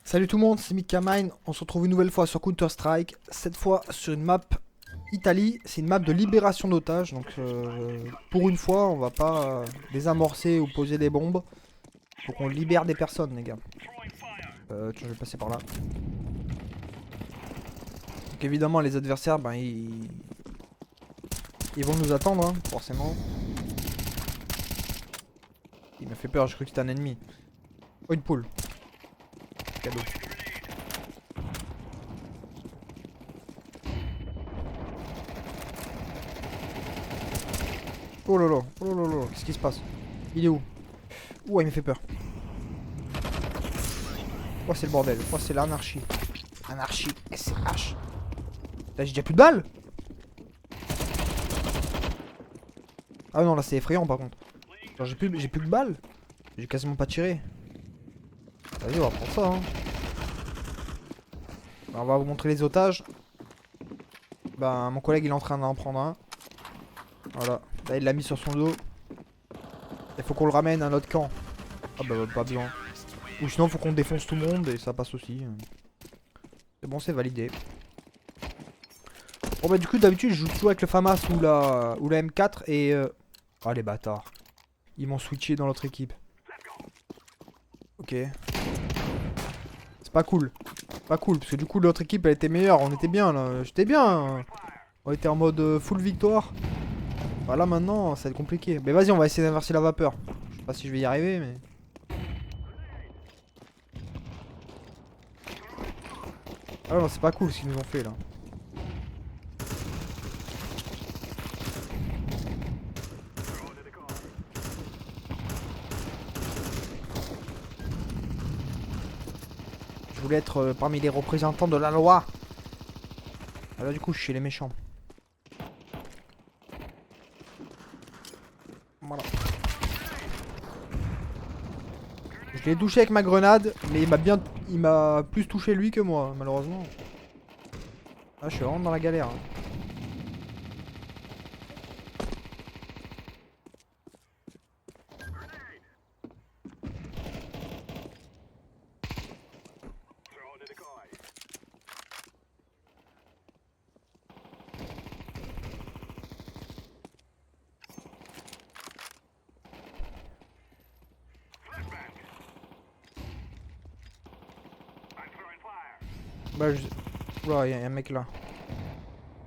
Salut tout le monde, c'est Mikamine. On se retrouve une nouvelle fois sur Counter-Strike. Cette fois sur une map Italie. C'est une map de libération d'otages. Donc pour une fois, on va pas désamorcer ou poser des bombes. Faut qu'on libère des personnes, les gars. Tiens, je vais passer par là. Donc évidemment, les adversaires, ben ils vont nous attendre, hein, forcément. Il m'a fait peur, je crois que c'était un ennemi. Oh, une poule. Cadeau. Oh là là, oh là là, qu'est-ce qui se passe? Il est où? Ouah, il m'a fait peur. Oh, c'est le bordel. Oh, c'est l'anarchie. Anarchie, SCH. Là, j'ai déjà plus de balles. Ah non, là, c'est effrayant par contre. Genre, j'ai plus de balles. J'ai quasiment pas tiré. Vas-y, on va prendre ça, hein. Alors, on va vous montrer les otages. Ben, mon collègue, il est en train d'en prendre un. Voilà. Là, il l'a mis sur son dos. Il faut qu'on le ramène à notre camp. Ah bah, pas besoin. Ou sinon, faut qu'on défonce tout le monde et ça passe aussi. C'est bon, c'est validé. Bon bah du coup d'habitude je joue toujours avec le FAMAS ou la M4 et ah les bâtards. Ils m'ont switché dans l'autre équipe. Ok. C'est pas cool. Pas cool parce que du coup l'autre équipe elle était meilleure. On était bien là. J'étais bien. On était en mode full victoire. Bah là maintenant ça va être compliqué. Mais vas-y on va essayer d'inverser la vapeur. Je sais pas si je vais y arriver mais... Ah non c'est pas cool ce qu'ils nous ont fait là. Je voulais être parmi les représentants de la loi. Ah là du coup je suis chez les méchants. Voilà. Je l'ai touché avec ma grenade, mais il m'a plus touché lui que moi, malheureusement. Là, je suis vraiment dans la galère, hein. Bah, je... Oula, y a un mec là.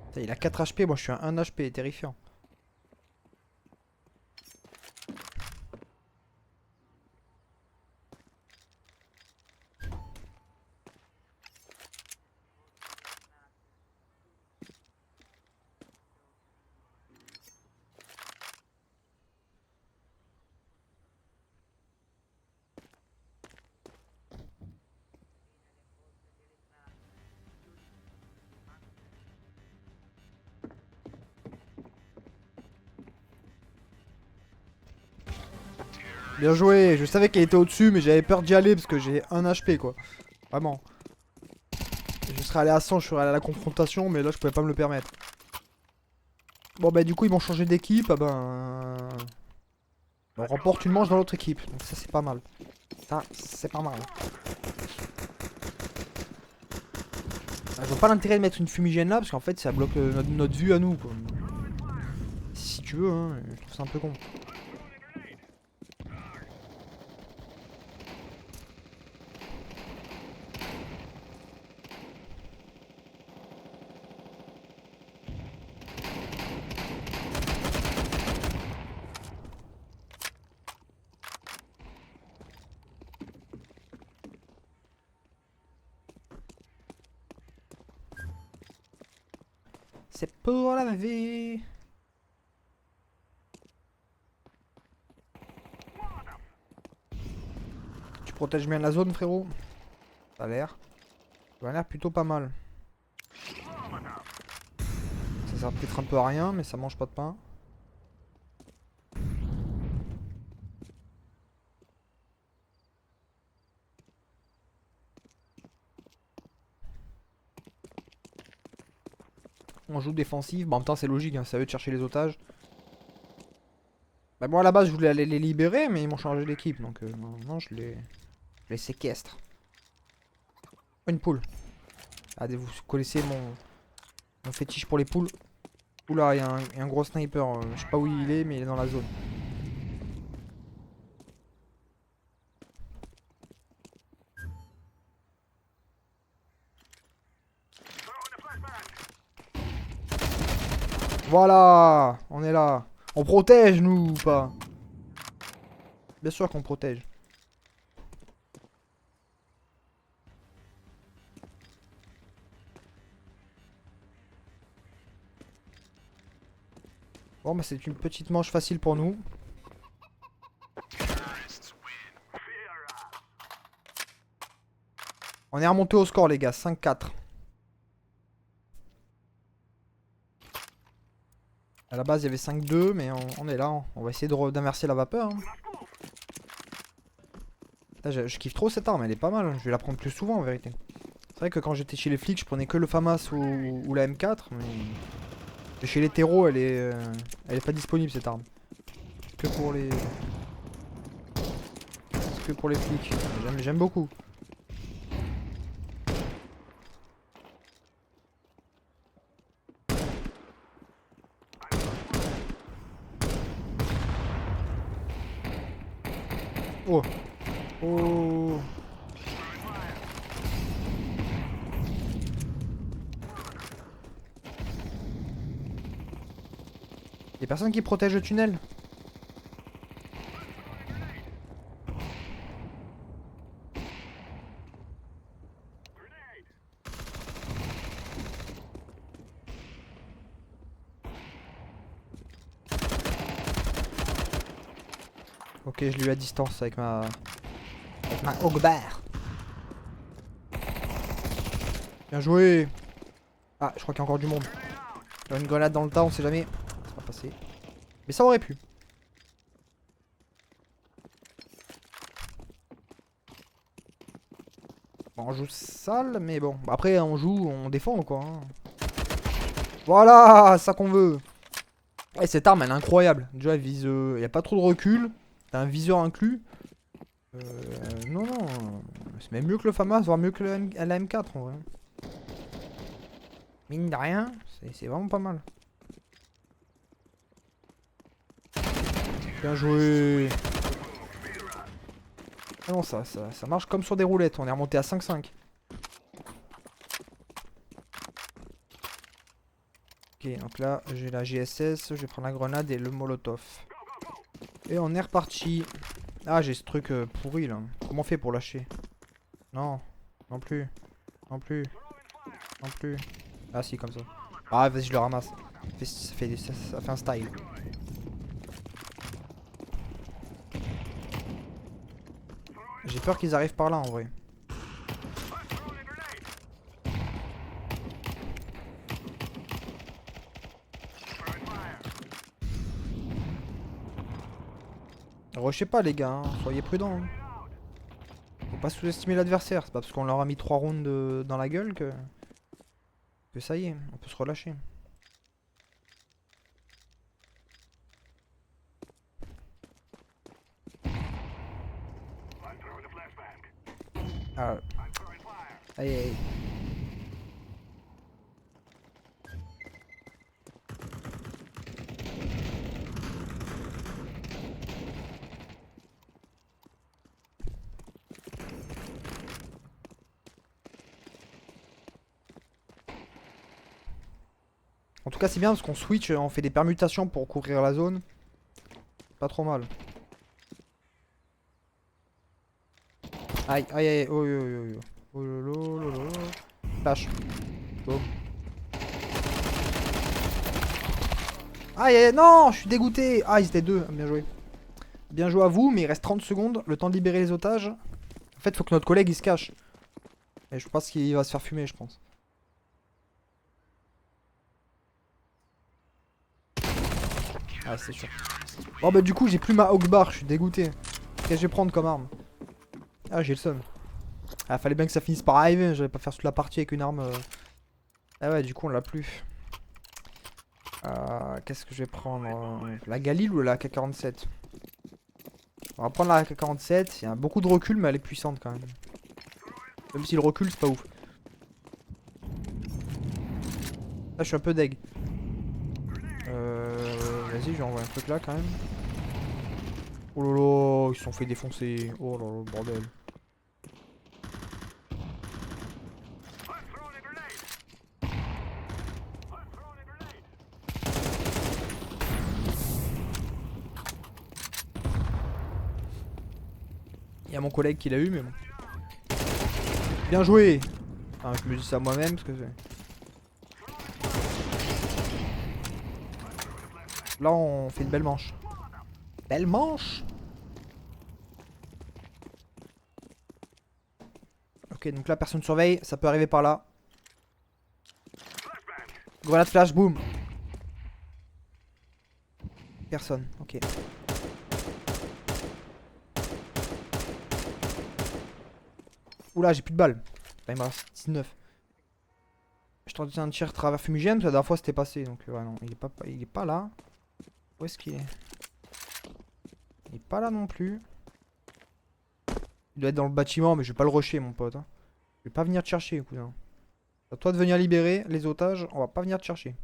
Putain, il a 4 HP, moi je suis à 1 HP, terrifiant. Bien joué, je savais qu'elle était au-dessus, mais j'avais peur d'y aller parce que j'ai 1 HP quoi. Vraiment. Je serais allé à 100, je serais allé à la confrontation, mais là je pouvais pas me le permettre. Bon bah du coup ils m'ont changé d'équipe, ah ben... On remporte une manche dans l'autre équipe, donc ça c'est pas mal. Ça c'est pas mal. Je vois pas l'intérêt de mettre une fumigène là, parce qu'en fait ça bloque notre vue à nous quoi. Si tu veux, hein, je trouve ça un peu con. C'est pour la vie. Tu protèges bien la zone, frérot. Ça a l'air. Ça a l'air plutôt pas mal. Ça sert peut-être un peu à rien, mais ça mange pas de pain. On joue défensif. Bon, en même temps, c'est logique, hein, c'est à eux de chercher les otages. Bah, moi, à la base, je voulais aller les libérer, mais ils m'ont changé d'équipe. Donc, non, je les séquestre. Une poule. Ah, vous connaissez mon fétiche pour les poules. Oula, il y a un gros sniper. Je sais pas où il est, mais il est dans la zone. Voilà, on est là. On protège, nous, ou pas? Bien sûr qu'on protège. Bon, bah c'est une petite manche facile pour nous. On est remonté au score, les gars. 5-4. À la base, il y avait 5-2, mais on est là. On va essayer d'inverser la vapeur. Hein. Là, je kiffe trop cette arme, elle est pas mal. Je vais la prendre plus souvent, en vérité. C'est vrai que quand j'étais chez les flics, je prenais que le FAMAS ou la M4. Mais chez les terreaux, elle est pas disponible, cette arme. Que pour les... Que pour les flics. J'aime beaucoup. Oh. Oh. Y'a personne qui protège le tunnel? Ok, je lui ai à distance avec ma Hogbar. Bien joué. Ah, je crois qu'il y a encore du monde. Il y a une grenade dans le tas, on sait jamais. Ça va passer. Mais ça aurait pu. Bon, on joue sale, mais bon. Après, on joue, on défend quoi. Hein. Voilà, ça qu'on veut. Et cette arme, elle est incroyable. Déjà, elle vise. Il n'y a pas trop de recul. T'as un viseur inclus. Non, non. C'est même mieux que le FAMAS, voire mieux que la M4 en vrai. Mine de rien, c'est vraiment pas mal. Bien joué. Ah non, ça marche comme sur des roulettes. On est remonté à 5-5. Ok, donc là, j'ai la GSS. Je vais prendre la grenade et le molotov. Et on est reparti. Ah, j'ai ce truc pourri là. Comment on fait pour lâcher? Non, non plus. Non plus. Non plus. Ah si, comme ça. Ah, vas-y, je le ramasse. Ça fait un style. J'ai peur qu'ils arrivent par là en vrai. Rushez pas les gars, hein. Soyez prudents. Hein. Faut pas sous-estimer l'adversaire. C'est pas parce qu'on leur a mis 3 rounds dans la gueule que ça y est, on peut se relâcher. Ah. Aïe aïe. En tout cas c'est bien parce qu'on switch, on fait des permutations pour couvrir la zone. Pas trop mal. Aïe aïe aïe, oh yo yo yo. Oh lolo lolo. Flash. Boom. Aïe aïe non, je suis dégoûté. Ah ils étaient deux, bien joué. Bien joué à vous, mais il reste 30 secondes, le temps de libérer les otages. En fait faut que notre collègue il se cache. Et je pense qu'il va se faire fumer je pense. Ah c'est sûr. Bon bah du coup j'ai plus ma Hogbar, je suis dégoûté. Qu'est-ce que je vais prendre comme arme? Ah j'ai le seum. Ah fallait bien que ça finisse par arriver, j'allais pas faire toute la partie avec une arme. Ah ouais du coup on l'a plus. Qu'est-ce que je vais prendre? La Galil ou la AK-47? On va prendre la AK-47, il y a beaucoup de recul mais elle est puissante quand même. Même si le recul c'est pas ouf. je suis un peu deg. Vas-y, je vais envoyer un truc là quand même. Oh là là, ils se sont fait défoncer. Oh là là, bordel. Il y a mon collègue qui l'a eu, mais bon. Bien joué! Enfin, je me dis ça moi-même parce que là, on fait une belle manche. Belle manche! Ok, donc là, personne surveille. Ça peut arriver par là. Grenade flash, boum! Personne, ok. Oula, j'ai plus de balles. Enfin, il me reste 19. Je tente un tir travers fumigène, parce que la dernière fois c'était passé. Donc, ouais, non, il est pas là. Où est-ce qu'il est? Il est pas là non plus. Il doit être dans le bâtiment, mais je vais pas le rusher, mon pote. Hein. Je vais pas venir te chercher, cousin. C'est à toi de venir libérer les otages, on va pas venir te chercher.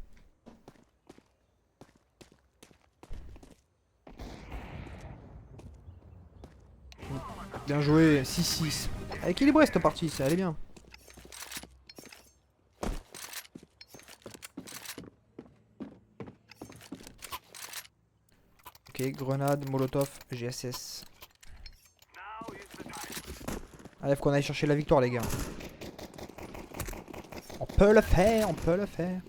Bien joué, 6-6. Équilibré cette partie, ça allait bien. Ok, grenade, molotov, GSS. Allez, faut qu'on aille chercher la victoire, les gars. On peut le faire, on peut le faire.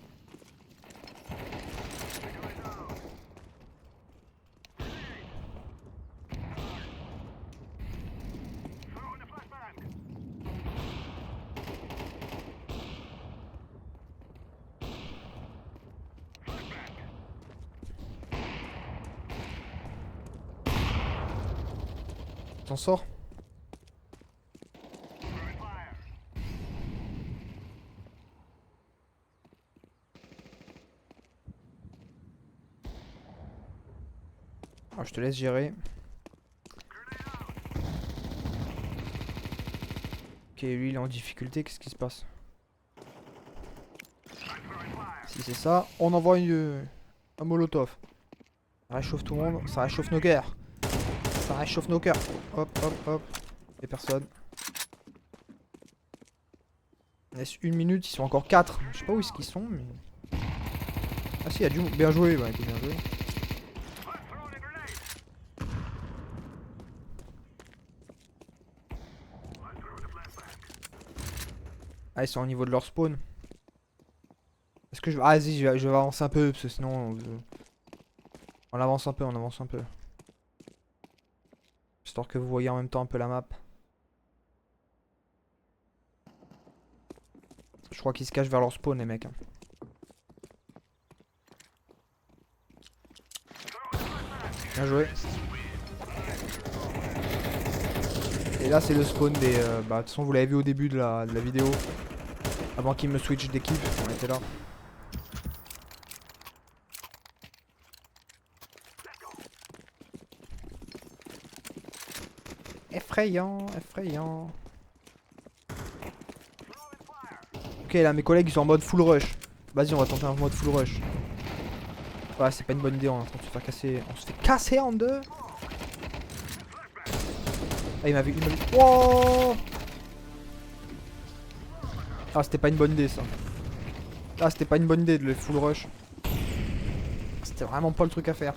T'en sors? Ah, je te laisse gérer. Ok, lui il est en difficulté, qu'est-ce qui se passe? Si c'est ça, on envoie un molotov. Ça réchauffe tout le monde, ça réchauffe nos cœurs. Ça réchauffe nos cœurs. Hop, hop, hop. Y'a personne. Il reste 1 minute, ils sont encore 4. Je sais pas où est-ce qu'ils sont, mais. Ah si, il y a du. Bien joué, ouais, bien joué. Ah, ils sont au niveau de leur spawn. Est-ce que je. Ah, vas-y, je vais avancer un peu, parce que sinon. On avance un peu, on avance un peu. Histoire que vous voyez en même temps un peu la map. Je crois qu'ils se cachent vers leur spawn, les mecs. Hein. Bien joué. Et là, c'est le spawn des. Bah, de toute façon, vous l'avez vu au début de la vidéo. Avant qu'ils me switch d'équipe, on était là. Effrayant, effrayant. Ok, là, mes collègues, ils sont en mode full rush. Vas-y, on va tenter un mode full rush. Ouais, c'est pas une bonne idée, on est en train de se faire casser. On se fait casser en deux. Ah, il m'avait. Wow. Ah, c'était pas une bonne idée, ça. Ah, c'était pas une bonne idée de le full rush. C'était vraiment pas le truc à faire.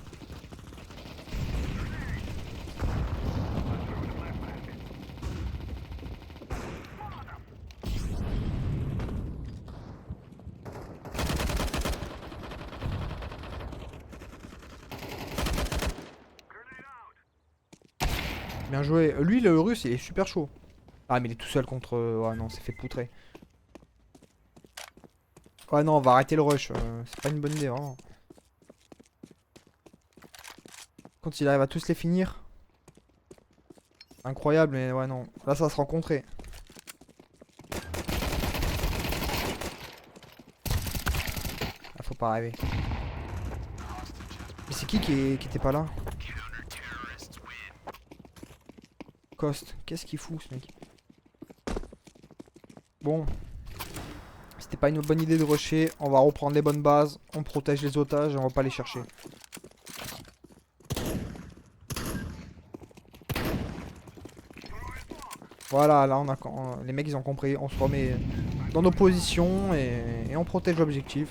Bien joué. Lui, le russe, il est super chaud. Ah, mais il est tout seul contre. Ouais, non, c'est fait poutrer. Ouais, non, on va arrêter le rush. C'est pas une bonne idée, vraiment. Quand il arrive à tous les finir. Incroyable, mais ouais, non. Là, ça va se rencontrer. Ah, faut pas rêver. Mais c'est qui était pas là? Cost. Qu'est-ce qu'il fout, ce mec? Bon. C'était pas une bonne idée de rusher. On va reprendre les bonnes bases. On protège les otages et on va pas les chercher. Voilà, là les mecs ils ont compris. On se remet dans nos positions et on protège l'objectif.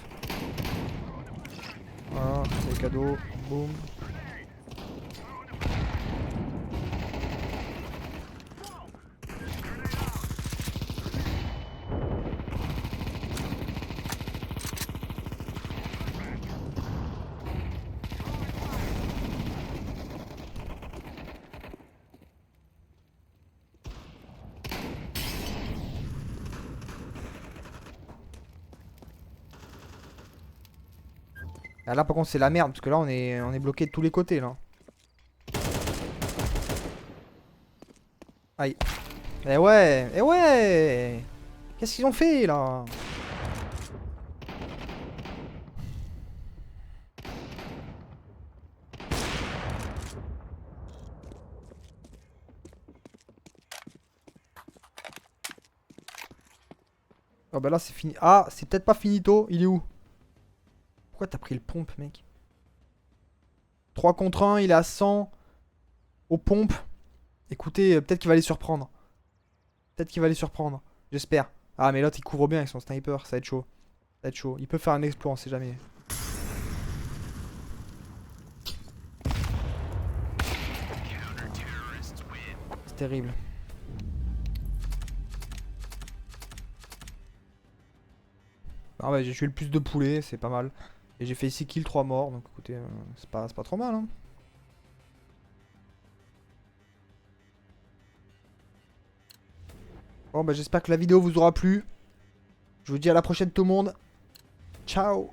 Voilà, c'est le cadeau. Boum. Ah, là par contre c'est la merde parce que là on est bloqué de tous les côtés là. Aïe. Eh ouais, eh ouais. Qu'est-ce qu'ils ont fait là? Oh bah là c'est fini. Ah, c'est peut-être pas finito. Il est où? Pourquoi t'as pris le pompe, mec? 3 contre 1, il est à 100. Aux pompes. Écoutez, peut-être qu'il va les surprendre. Peut-être qu'il va les surprendre. J'espère. Ah, mais l'autre il couvre bien avec son sniper. Ça va être chaud. Ça va être chaud. Il peut faire un exploit, on sait jamais. C'est terrible. Ah ouais, j'ai tué le plus de poulets, c'est pas mal. Et j'ai fait 6 kills, 3 morts. Donc écoutez, c'est pas trop mal, hein. Bon bah j'espère que la vidéo vous aura plu. Je vous dis à la prochaine tout le monde. Ciao.